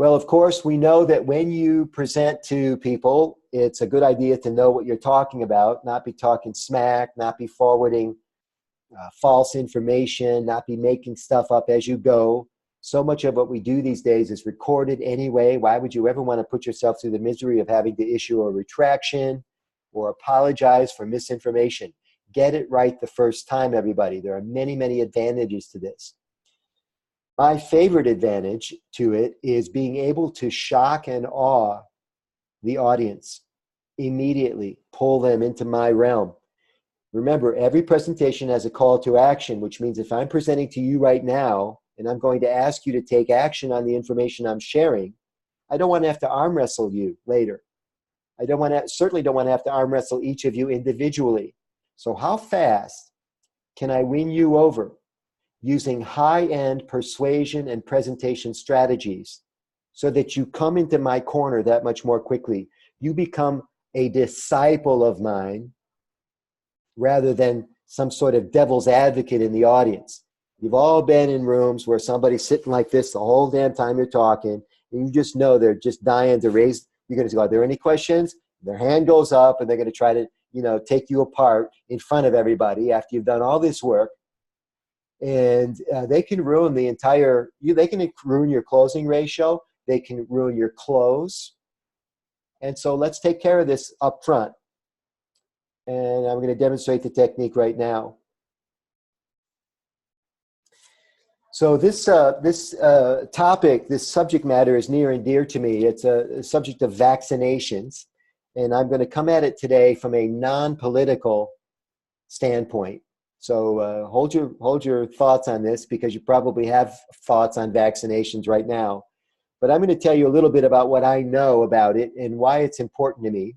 Well, of course, we know that when you present to people, it's a good idea to know what you're talking about, not be talking smack, not be forwarding false information, not be making stuff up as you go. So much of what we do these days is recorded anyway. Why would you ever want to put yourself through the misery of having to issue a retraction or apologize for misinformation? Get it right the first time, everybody. There are many, many advantages to this. My favorite advantage to it is being able to shock and awe the audience immediately, pull them into my realm. Remember, every presentation has a call to action, which means if I'm presenting to you right now and I'm going to ask you to take action on the information I'm sharing, I don't want to have to arm wrestle you later. I certainly don't want to have to arm wrestle each of you individually. So how fast can I win you over using high-end persuasion and presentation strategies so that you come into my corner that much more quickly? You become a disciple of mine rather than some sort of devil's advocate in the audience. You've all been in rooms where somebody's sitting like this the whole damn time you're talking, and you just know they're just dying to raise. You're going to go, are there any questions? Their hand goes up, and they're going to try to, take you apart in front of everybody after you've done all this work. And they can ruin they can ruin your closing ratio. They can ruin your close. And so let's take care of this up front. And I'm going to demonstrate the technique right now. So this topic, this subject matter is near and dear to me. It's a subject of vaccinations. And I'm going to come at it today from a non-political standpoint. So hold your thoughts on this, because you probably have thoughts on vaccinations right now. But I'm going to tell you a little bit about what I know about it and why it's important to me.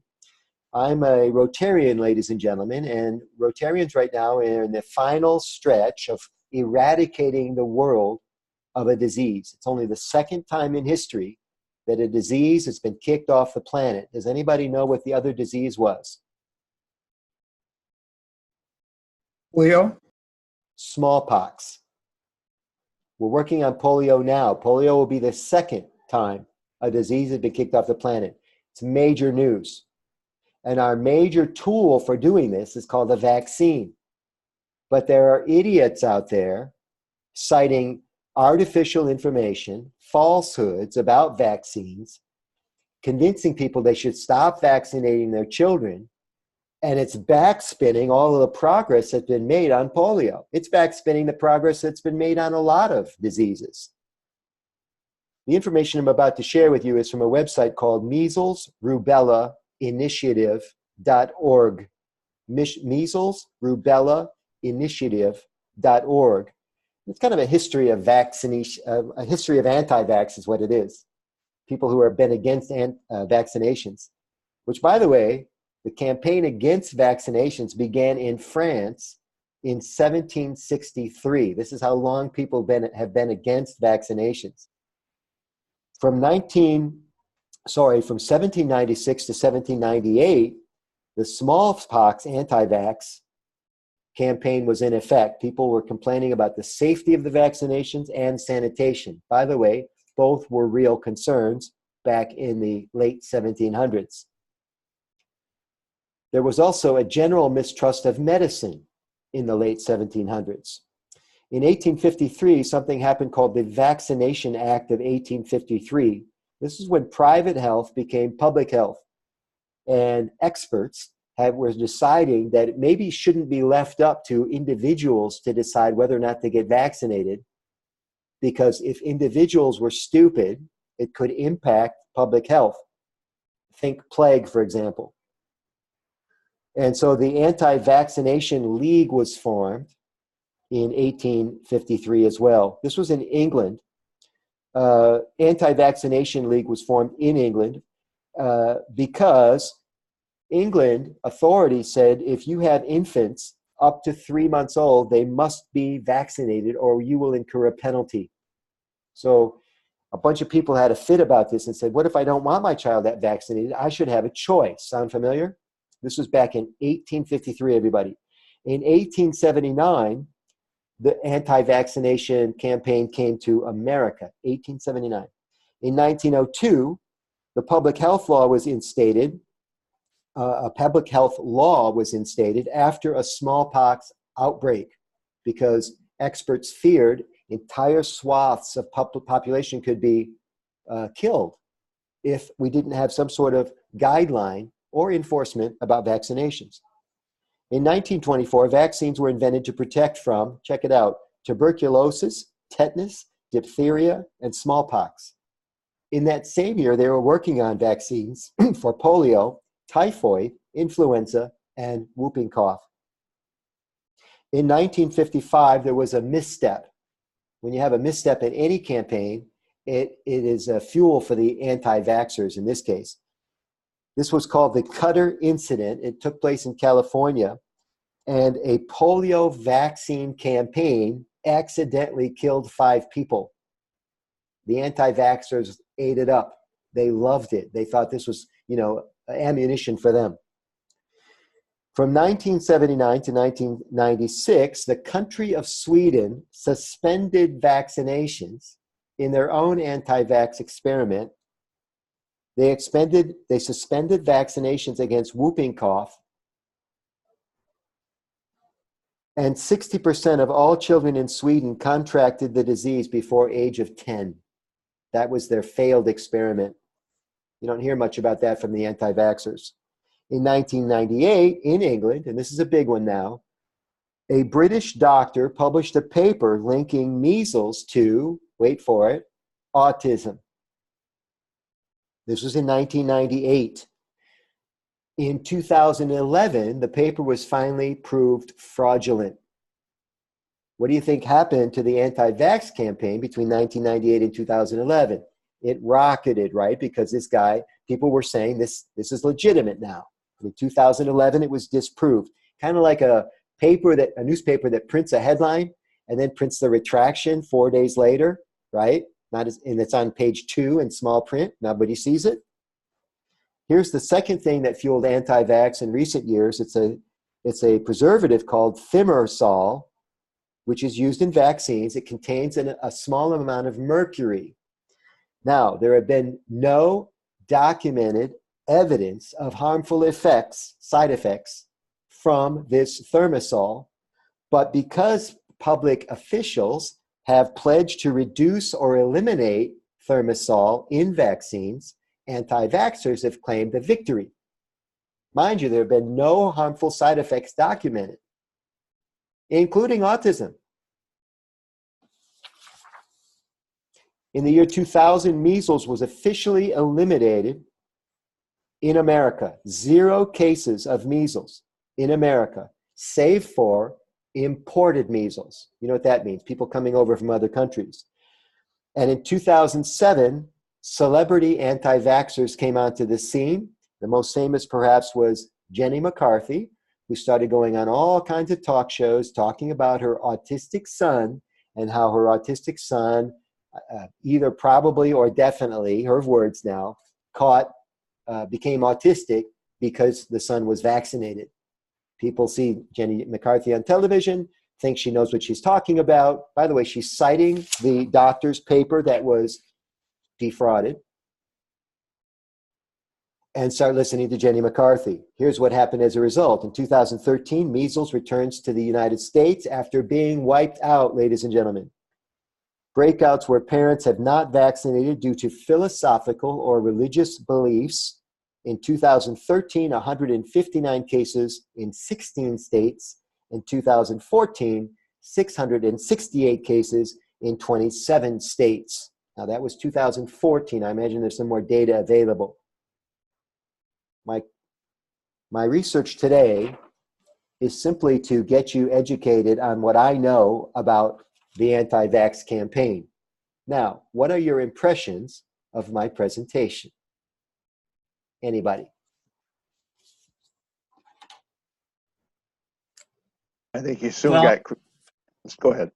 I'm a Rotarian, ladies and gentlemen, and Rotarians right now are in the final stretch of eradicating the world of a disease. It's only the second time in history that a disease has been kicked off the planet. Does anybody know what the other disease was? Polio? Smallpox. We're working on polio now. Polio will be the second time a disease has been kicked off the planet. It's major news. And our major tool for doing this is called a vaccine. But there are idiots out there citing artificial information, falsehoods about vaccines, convincing people they should stop vaccinating their children. And it's backspinning all of the progress that's been made on polio. It's backspinning the progress that's been made on a lot of diseases. The information I'm about to share with you is from a website called Measles Rubella Initiative.org. Measles Rubella Initiative.org. It's kind of a history of vaccination, a history of anti-vax is what it is. People who have been against vaccinations, which, by the way, the campaign against vaccinations began in France in 1763. This is how long people have been against vaccinations. From 1796 to 1798, the smallpox anti-vax campaign was in effect. People were complaining about the safety of the vaccinations and sanitation. By the way, both were real concerns back in the late 1700s. There was also a general mistrust of medicine in the late 1700s. In 1853, something happened called the Vaccination Act of 1853. This is when private health became public health. And experts were deciding that it maybe shouldn't be left up to individuals to decide whether or not to get vaccinated, because if individuals were stupid, it could impact public health. Think plague, for example. And so the Anti-Vaccination League was formed in 1853 as well. This was in England. Anti-Vaccination League was formed in England because England authorities said if you have infants up to 3 months old, they must be vaccinated or you will incur a penalty. So a bunch of people had a fit about this and said, what if I don't want my child that vaccinated? I should have a choice. Sound familiar? This was back in 1853, everybody. In 1879, the anti-vaccination campaign came to America, 1879. In 1902, the public health law was instated. A public health law was instated after a smallpox outbreak because experts feared entire swaths of population could be killed if we didn't have some sort of guideline or enforcement about vaccinations. In 1924, vaccines were invented to protect from, check it out, tuberculosis, tetanus, diphtheria, and smallpox. In that same year, they were working on vaccines for polio, typhoid, influenza, and whooping cough. In 1955, there was a misstep. When you have a misstep in any campaign, it is a fuel for the anti-vaxxers in this case. This was called the Cutter Incident. It took place in California, and a polio vaccine campaign accidentally killed 5 people. The anti-vaxxers ate it up. They loved it. They thought this was, ammunition for them. From 1979 to 1996, the country of Sweden suspended vaccinations in their own anti-vax experiment. They suspended vaccinations against whooping cough, and 60% of all children in Sweden contracted the disease before age of 10. That was their failed experiment. You don't hear much about that from the anti-vaxxers. In 1998, in England, and this is a big one now, a British doctor published a paper linking measles to, wait for it, autism. This was in 1998. In 2011, the paper was finally proved fraudulent. What do you think happened to the anti-vax campaign between 1998 and 2011? It rocketed, right? Because this guy, people were saying this is legitimate now. In 2011, it was disproved. Kind of like a newspaper that prints a headline and then prints the retraction 4 days later, right? And it's on page 2 in small print. Nobody sees it. Here's the second thing that fueled anti-vax in recent years. It's a preservative called Thimerosal, which is used in vaccines. It contains a small amount of mercury. Now, there have been no documented evidence of harmful side effects from this Thimerosal, but because public officials have pledged to reduce or eliminate Thimerosal in vaccines, anti-vaxxers have claimed a victory. Mind you, there have been no harmful side effects documented, including autism. In the year 2000, measles was officially eliminated in America. 0 cases of measles in America, save for imported measles. You know what that means? People coming over from other countries. And in 2007, celebrity anti-vaxxers came onto the scene. The most famous, perhaps, was Jenny McCarthy, who started going on all kinds of talk shows talking about her autistic son and how her autistic son, either probably or definitely, her words now, became autistic because the son was vaccinated. People see Jenny McCarthy on television, think she knows what she's talking about. By the way, she's citing the doctor's paper that was defrauded, and start listening to Jenny McCarthy. Here's what happened as a result. In 2013, measles returns to the United States after being wiped out, ladies and gentlemen. Breakouts where parents have not vaccinated due to philosophical or religious beliefs. In 2013, 159 cases in 16 states. In 2014, 668 cases in 27 states. Now, that was 2014. I imagine there's some more data available. My research today is simply to get you educated on what I know about the anti-vax campaign. Now, what are your impressions of my presentation? Anybody? I think you soon got. Let's go ahead.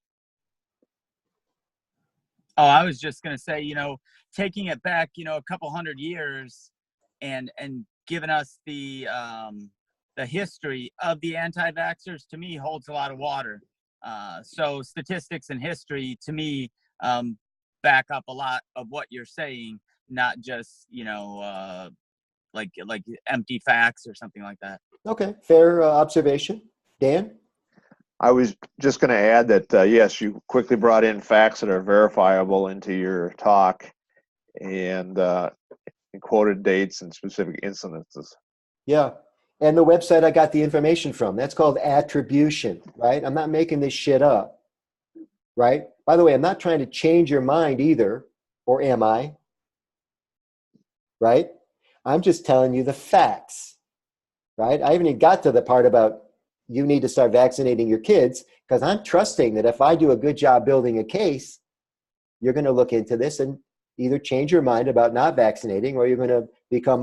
Oh, I was just going to say, taking it back, a couple hundred years and giving us the history of the anti-vaxxers, to me, holds a lot of water. So statistics and history, to me, back up a lot of what you're saying, not just, like empty facts or something like that. Okay, fair observation. Dan? I was just going to add that, yes, you quickly brought in facts that are verifiable into your talk and quoted dates and specific incidences. Yeah. And the website I got the information from, that's called attribution, right? I'm not making this shit up, right? By the way, I'm not trying to change your mind either, or am I? Right? I'm just telling you the facts, right? I haven't even got to the part about you need to start vaccinating your kids, because I'm trusting that if I do a good job building a case, you're going to look into this and either change your mind about not vaccinating, or you're going to become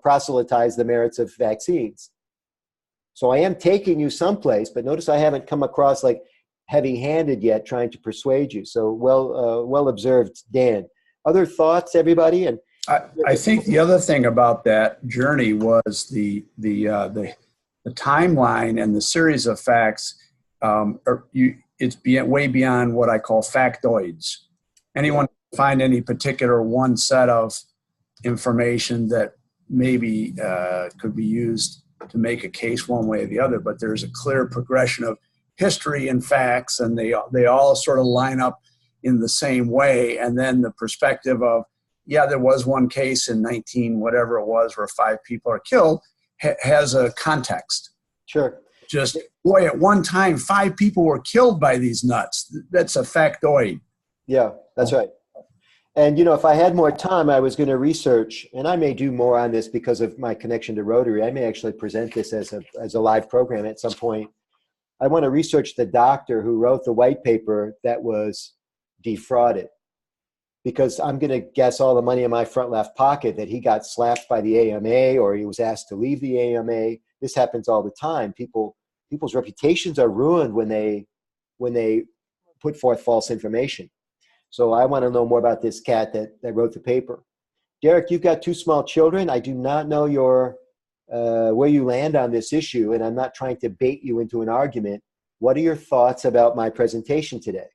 proselytize the merits of vaccines. So I am taking you someplace, but notice I haven't come across like heavy-handed yet trying to persuade you. So well observed, Dan. Other thoughts, everybody? And I think the other thing about that journey was the timeline and the series of facts. It's way beyond what I call factoids. Anyone can find any particular one set of information that maybe could be used to make a case one way or the other, but there's a clear progression of history and facts, and they all sort of line up in the same way. And then the perspective of, yeah, there was one case in 19 whatever it was where 5 people are killed, has a context. Sure. Just, boy, at one time 5 people were killed by these nuts. That's a factoid. Yeah, that's right. And, if I had more time, I was going to research, and I may do more on this because of my connection to Rotary. I may actually present this as a live program at some point. I want to research the doctor who wrote the white paper that was defrauded, because I'm going to guess all the money in my front left pocket that he got slapped by the AMA, or he was asked to leave the AMA. This happens all the time. People's reputations are ruined when they put forth false information. So I want to know more about this cat that wrote the paper. Derek, you've got 2 small children. I do not know where you land on this issue, and I'm not trying to bait you into an argument. What are your thoughts about my presentation today?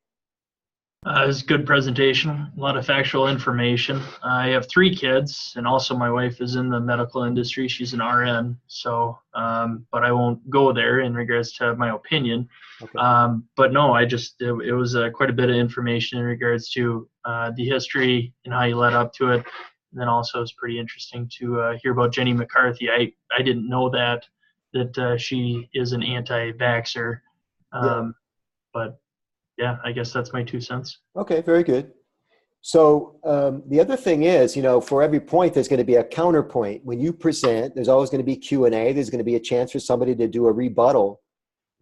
It was a good presentation, a lot of factual information. I have 3 kids, and also my wife is in the medical industry. She's an RN, so, but I won't go there in regards to my opinion. Okay. But no, it was quite a bit of information in regards to the history and how you led up to it. And then also it's pretty interesting to hear about Jenny McCarthy. I didn't know that she is an anti-vaxxer, but yeah, I guess that's my 2 cents. Okay, very good. So the other thing is, for every point, there's going to be a counterpoint. When you present, there's always going to be Q&A. There's going to be a chance for somebody to do a rebuttal.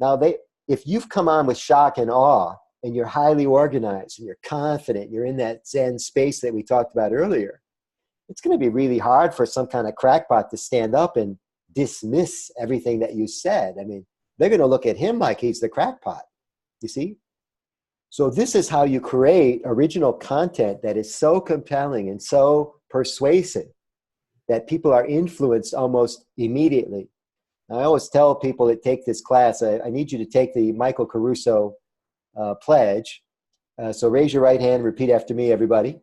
Now, if you've come on with shock and awe, and you're highly organized, and you're confident, you're in that Zen space that we talked about earlier, it's going to be really hard for some kind of crackpot to stand up and dismiss everything that you said. I mean, they're going to look at him like he's the crackpot, you see? So this is how you create original content that is so compelling and so persuasive that people are influenced almost immediately. I always tell people that take this class, I need you to take the Michael Caruso pledge. So raise your right hand, repeat after me, everybody.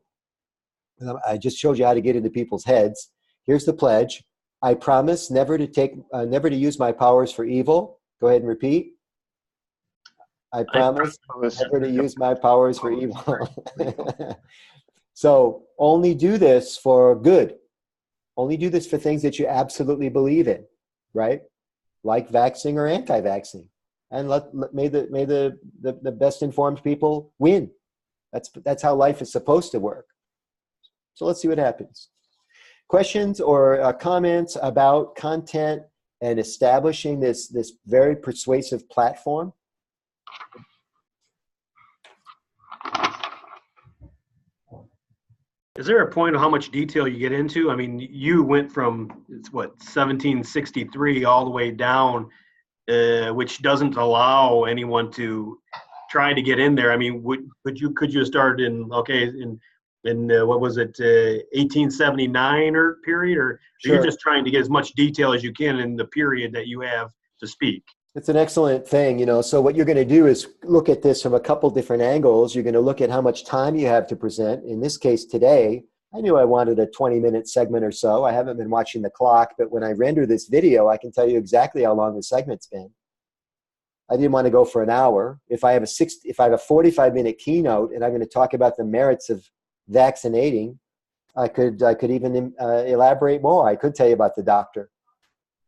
I just showed you how to get into people's heads. Here's the pledge. I promise never to use my powers for evil. Go ahead and repeat. I promise never to use my powers for evil. So only do this for good. Only do this for things that you absolutely believe in, right? Like vaccine or anti-vaccine. And may the best informed people win. That's how life is supposed to work. So let's see what happens. Questions or comments about content and establishing this very persuasive platform? Is there a point of how much detail you get into? I mean, you went from 1763 all the way down, which doesn't allow anyone to try to get in there. I mean, could you start in what was it, 1879 or period, or Sure. you're just trying to get as much detail as you can in the period that you have to speak? It's an excellent thing, you know. So what you're going to do is look at this from a couple different angles. You're going to look at how much time you have to present. In this case today, I knew I wanted a 20-minute segment or so. I haven't been watching the clock, but when I render this video, I can tell you exactly how long the segment's been. I didn't want to go for an hour. If I have a 45-minute keynote and I'm going to talk about the merits of vaccinating, I could even elaborate more. I could tell you about the doctor,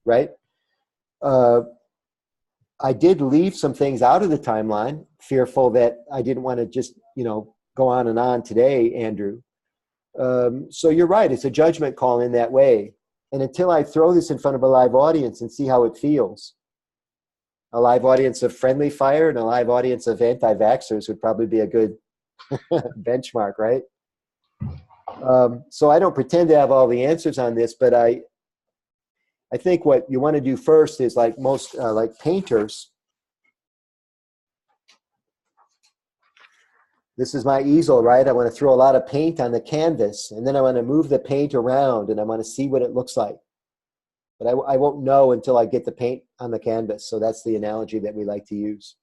right? I did leave some things out of the timeline, fearful that I didn't want to just, you know, go on and on today, Andrew. So you're right. It's a judgment call in that way. And until I throw this in front of a live audience and see how it feels, a live audience of friendly fire and a live audience of anti-vaxxers would probably be a good benchmark, right? So I don't pretend to have all the answers on this, but I think what you want to do first is, like most like painters, this is my easel, right? I want to throw a lot of paint on the canvas, and then I want to move the paint around, and I want to see what it looks like. But I won't know until I get the paint on the canvas. So that's the analogy that we like to use.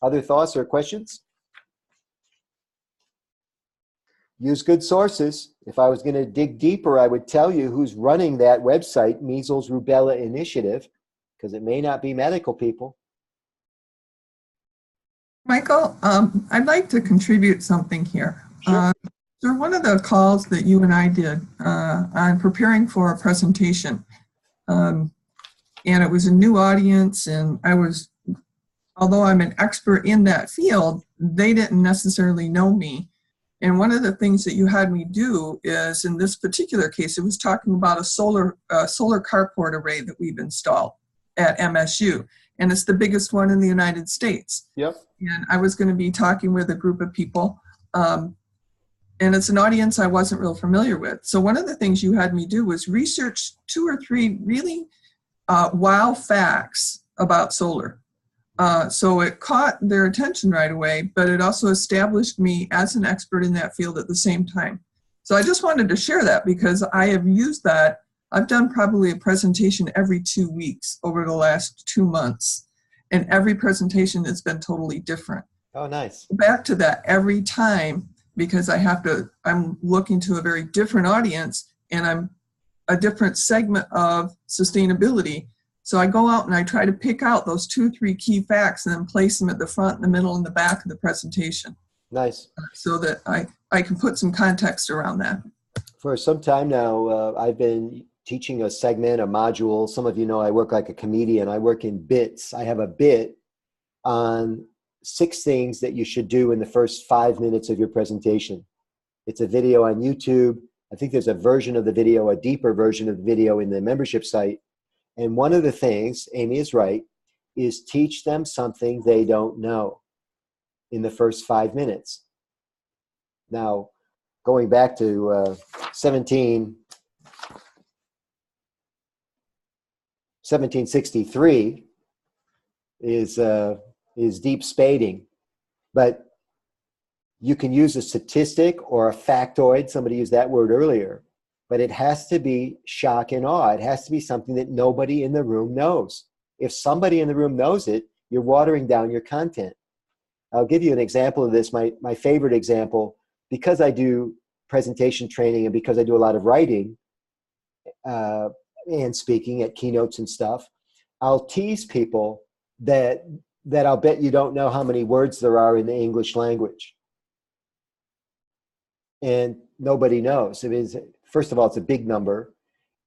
Other thoughts or questions? Use good sources. If I was going to dig deeper, I would tell you who's running that website, Measles Rubella Initiative, because it may not be medical people. Michael, I'd like to contribute something here. Sure. So one of the calls that you and I did on preparing for a presentation, and it was a new audience, and although I'm an expert in that field, they didn't necessarily know me. And one of the things that you had me do is, in this particular case, it was talking about a solar carport array that we've installed at MSU. And it's the biggest one in the United States. Yep. And I was going to be talking with a group of people. And it's an audience I wasn't real familiar with. So one of the things you had me do was research 2 or 3 really wow facts about solar. So it caught their attention right away, but it also established me as an expert in that field at the same time. So I just wanted to share that because I have used that. I've done probably a presentation every 2 weeks over the last 2 months, and every presentation has been totally different. Oh, nice. Back to that every time, because I'm looking to a very different audience, and I'm a different segment of sustainability. So I go out and I try to pick out those 2 or 3 key facts and then place them at the front, the middle, and the back of the presentation. Nice. So that I can put some context around that. For some time now, I've been teaching a segment, a module. Some of you know I work like a comedian. I work in bits. I have a bit on 6 things that you should do in the first 5 minutes of your presentation. It's a video on YouTube. I think there's a version of the video, a deeper version of the video in the membership site. And one of the things, Amy is right, is teach them something they don't know in the first 5 minutes. Now, going back to 1763 is deep spading, but you can use a statistic or a factoid. Somebody used that word earlier, but it has to be shock and awe. It has to be something that nobody in the room knows. If somebody in the room knows it, you're watering down your content. I'll give you an example of this. My favorite example, because I do presentation training and because I do a lot of writing and speaking at keynotes and stuff, I'll tease people that I'll bet you don't know how many words there are in the English language. And nobody knows. I mean, first of all, it's a big number.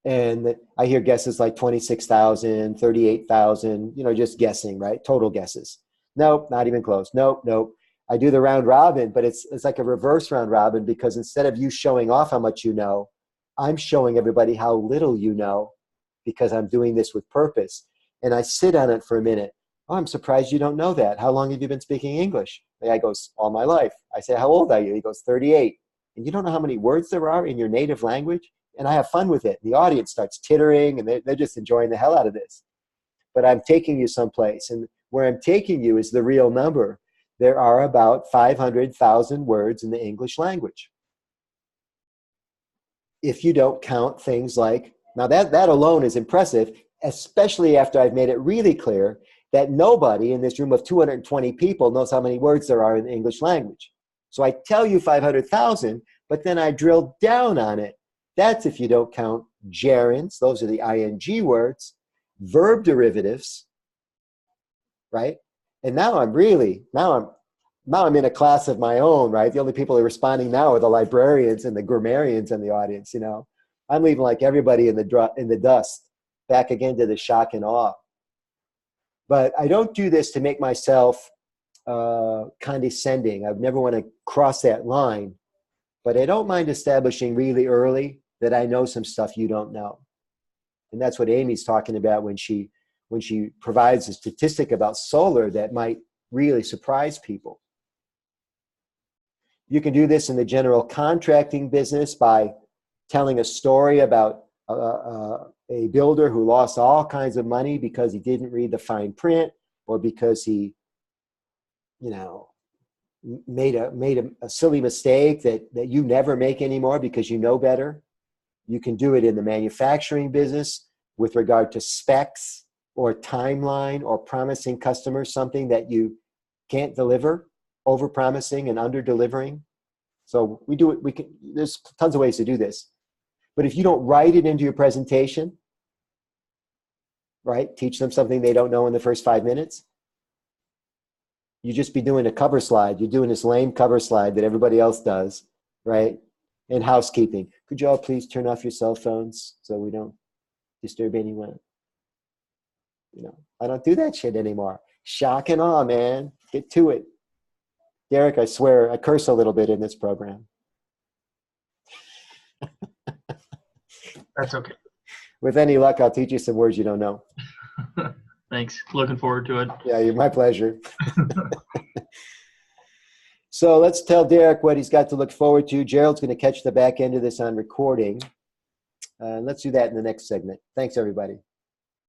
And I hear guesses like 26,000, 38,000, just guessing, right? Total guesses. Nope, not even close. Nope. I do the round robin, but it's like a reverse round robin, because instead of you showing off how much you know, I'm showing everybody how little you know, because I'm doing this with purpose. And I sit on it for a minute. Oh, I'm surprised you don't know that. How long have you been speaking English? The guy goes, all my life. I say, how old are you? He goes, 38. And you don't know how many words there are in your native language? And I have fun with it. The audience starts tittering, and they're just enjoying the hell out of this. But I'm taking you someplace, and where I'm taking you is the real number. There are about 500,000 words in the English language. If you don't count things like, now that alone is impressive, especially after I've made it really clear that nobody in this room of 220 people knows how many words there are in the English language. So I tell you 500,000, but then I drill down on it. That's if you don't count gerunds, those are the ing words, verb derivatives, right? And now I'm in a class of my own, right? The only people who are responding now are the librarians and the grammarians in the audience, you know. I'm leaving like everybody in the dust, back again to the shock and awe. But I don't do this to make myself condescending. I would never want to cross that line. But I don't mind establishing really early that I know some stuff you don't know. And that's what Amy's talking about when she provides a statistic about solar that might really surprise people. You can do this in the general contracting business by telling a story about a builder who lost all kinds of money because he didn't read the fine print, or because he, you know, made a silly mistake that you never make anymore because you know better. You can do it in the manufacturing business with regard to specs or timeline or promising customers something that you can't deliver, over-promising and under-delivering. So we do it. There's tons of ways to do this. But if you don't write it into your presentation, right, teach them something they don't know in the first 5 minutes, you just be doing a cover slide. You're doing this lame cover slide that everybody else does, right? And housekeeping. Could you all please turn off your cell phones so we don't disturb anyone? You know, I don't do that shit anymore. Shock and awe, man. Get to it. Derek, I swear, I curse a little bit in this program. That's okay. With any luck, I'll teach you some words you don't know. Thanks. Looking forward to it. Yeah, my pleasure. So let's tell Derek what he's got to look forward to. Gerald's going to catch the back end of this on recording. Let's do that in the next segment. Thanks, everybody.